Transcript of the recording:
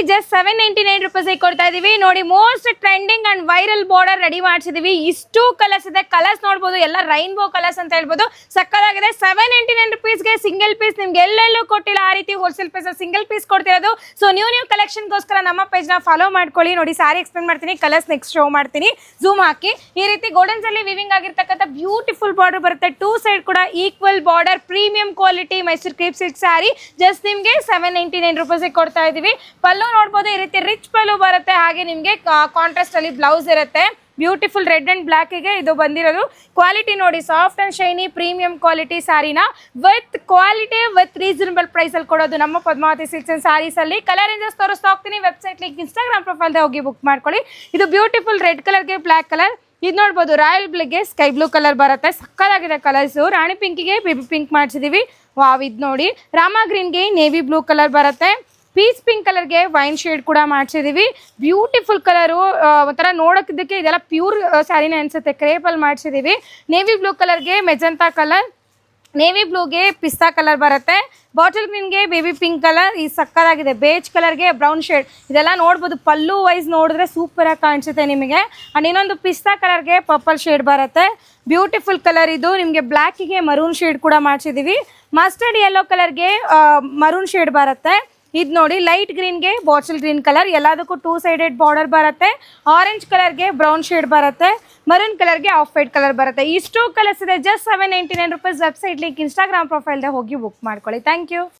Just 799 rupees ಕೊಡ್ತಾ ಇದೀವಿ ನೋಡಿ. Most trending and viral border ready ಮಾಡಿಸಿದೀವಿ. ಇಷ್ಟು ಕಲರ್ಸ್ ಇದೆ, ಕಲರ್ಸ್ ನೋಡಬಹುದು, ಎಲ್ಲ ರೈನ್ಬೋ ಕಲರ್ಸ್ ಅಂತ ಹೇಳ್ಬೋದು. ಸಕ್ಕದಾಗಿದೆ. 799 ರುಪೀಸ್ಗೆ ಸಿಂಗಲ್ ಪೀಸ್ ನಿಮ್ಗೆ ಎಲ್ಲೆಲ್ಲೂ ಕೊಟ್ಟಿಲ್ಲ ಆ ರೀತಿ ಹೋಲ್ಸೇಲ್ ಪೀಸ್ ಸಿಂಗಲ್ ಪೀಸ್ ಕೊಡ್ತಿರೋದು. ಸೊ ನ್ಯೂ ಕಲೆಕ್ಷನ್ಗೋಸ್ಕರ ನಮ್ಮ ಪೇಜ್ ನ ಫಾಲೋ ಮಾಡ್ಕೊಳ್ಳಿ. ನೋಡಿ ಸಾರಿ ಎಕ್ಸ್ಪ್ಲೇನ್ ಮಾಡ್ತೀನಿ, ಕಲರ್ಸ್ ನೆಕ್ಸ್ಟ್ ಶೋ ಮಾಡ್ತೀನಿ, ಝೂಮ್ ಹಾಕಿ. ಈ ರೀತಿ ಗೋಲ್ಡನ್ಸ್ ಅಲ್ಲಿ ವಿವಿಂಗ್ ಆಗಿರ್ತಕ್ಕಂಥ ಬ್ಯೂಟಿಫುಲ್ ಬಾರ್ಡರ್ ಬರುತ್ತೆ. ಟೂ ಸೈಡ್ ಕೂಡ equal border, premium quality Mysuru crepe silk sari just ನಿಮ್ಗೆ 799 ರುಪೀಸ್ ಕೊಡ್ತಾ ಇದೀವಿ. ಪಲ್ಲು ನೋಡಬಹುದು, ಈ ರೀತಿ ರಿಚ್ ಪಲ್ಲು ಬರುತ್ತೆ. ಹಾಗೆ ನಿಮ್ಗೆ ಕಾಂಟ್ರಾಸ್ಟ್ ಅಲ್ಲಿ ಬ್ಲೌಸ್ ಇರುತ್ತೆ. ಬ್ಯೂಟಿಫುಲ್ ರೆಡ್ ಅಂಡ್ ಬ್ಲಾಕ್ ಗೆ ಇದು ಬಂದಿರೋದು. ಕ್ವಾಲಿಟಿ ನೋಡಿ, soft and shiny premium quality ಸ್ಯಾರಿನ with quality with reasonable price ಅಲ್ಲಿ ಕೊಡೋದು ನಮ್ಮ ಪದ್ಮಾವತಿ ಸಿಲ್ಕ್ಸ್ ಅಂಡ್ ಸ್ಯಾರೀಸ್ ಅಲ್ಲಿ. ಕಲರ್ ರೇಂಜಸ್ ತೋರಿಸ್ತಾ ಹೋಗ್ತೀನಿ. ವೆಬ್ಸೈಟ್ ಲಿಂಕ್, ಇನ್ಸ್ಟಾಗ್ರಾಮ್ ಪ್ರೊಫೈಲ್ ಹೋಗಿ ಬುಕ್ ಮಾಡ್ಕೊಳ್ಳಿ. ಇದು ಬ್ಯೂಟಿಫುಲ್ ರೆಡ್ ಕಲರ್ಗೆ ಬ್ಲಾಕ್ ಕಲರ್. ಇದು ನೋಡ್ಬೋದು, ರಾಯಲ್ ಬ್ಲೂಗೆ ಸ್ಕೈ ಬ್ಲೂ ಕಲರ್ ಬರುತ್ತೆ. ಸಕ್ಕದಾಗಿದೆ ಕಲರ್ಸ್. ರಾಣಿ ಪಿಂಕಿಗೆ ಬೇಬಿ ಪಿಂಕ್ ಮಾಡಿಸಿದೀವಿ. ವಾವ್, ಇದು ನೋಡಿ ರಾಮ ಗ್ರೀನ್ಗೆ ನೇವಿ ಬ್ಲೂ ಕಲರ್ ಬರುತ್ತೆ. ಪೀಚ್ ಪಿಂಕ್ ಕಲರ್ಗೆ ವೈನ್ ಶೇಡ್ ಕೂಡ ಮಾಡಿಸಿದೀವಿ. ಬ್ಯೂಟಿಫುಲ್ ಕಲರು, ಒಂಥರ ನೋಡೋದಕ್ಕೆ ಇದೆಲ್ಲ ಪ್ಯೂರ್ ಸ್ಯಾರಿನೇ ಅನ್ಸುತ್ತೆ. ಕ್ರೇಪಲ್ಲಿ ಮಾಡಿಸಿದೀವಿ. ನೇವಿ ಬ್ಲೂ ಕಲರ್ಗೆ ಮೆಜಂತಾ ಕಲರ್, ನೇವಿ ಬ್ಲೂಗೆ ಪಿಸ್ತಾ ಕಲರ್ ಬರುತ್ತೆ. ಬಾಟಲ್ ಗ್ರೀನ್ಗೆ ಬೇಬಿ ಪಿಂಕ್ ಕಲರ್. ಈ ಸಕ್ಕದಾಗಿದೆ. ಬೇಜ್ ಕಲರ್ಗೆ ಬ್ರೌನ್ ಶೇಡ್. ಇದೆಲ್ಲ ನೋಡ್ಬೋದು, ಪಲ್ಲು ವೈಸ್ ನೋಡಿದ್ರೆ ಸೂಪರ್ ಆಗಿ ಕಾಣಿಸುತ್ತೆ ನಿಮಗೆ. ಅಂಡ್ ಇನ್ನೊಂದು ಪಿಸ್ತಾ ಕಲರ್ಗೆ ಪರ್ಪಲ್ ಶೇಡ್ ಬರುತ್ತೆ. ಬ್ಯೂಟಿಫುಲ್ ಕಲರ್ ಇದು. ನಿಮಗೆ ಬ್ಲ್ಯಾಕಿಗೆ ಮರೂನ್ ಶೇಡ್ ಕೂಡ ಮಾಡಿಸಿದೀವಿ. ಮಸ್ಟರ್ಡ್ ಯೆಲ್ಲೋ ಕಲರ್ಗೆ ಮರೂನ್ ಶೇಡ್ ಬರುತ್ತೆ. ಇದು ನೋಡಿ, ಲೈಟ್ ಗ್ರೀನ್ಗೆ ಬಾಟಲ್ ಗ್ರೀನ್ ಕಲರ್. ಎಲ್ಲದಕ್ಕೂ ಟೂ ಸೈಡೆಡ್ ಬಾರ್ಡರ್ ಬರುತ್ತೆ. ಆರೆಂಜ್ ಕಲರ್ಗೆ ಬ್ರೌನ್ ಶೇಡ್ ಬರುತ್ತೆ. ಮರೂನ್ ಕಲರ್ಗೆ ಆಫ್ ವೈಟ್ ಕಲರ್ ಬರುತ್ತೆ. ಇಷ್ಟು ಕಲರ್ಸ್ ಇದೆ. Just 799 rupees. Website link, Instagram ಪ್ರೊಫೈಲ್ಗೆ ಹೋಗಿ ಬುಕ್ ಮಾಡ್ಕೊಳ್ಳಿ. Thank you.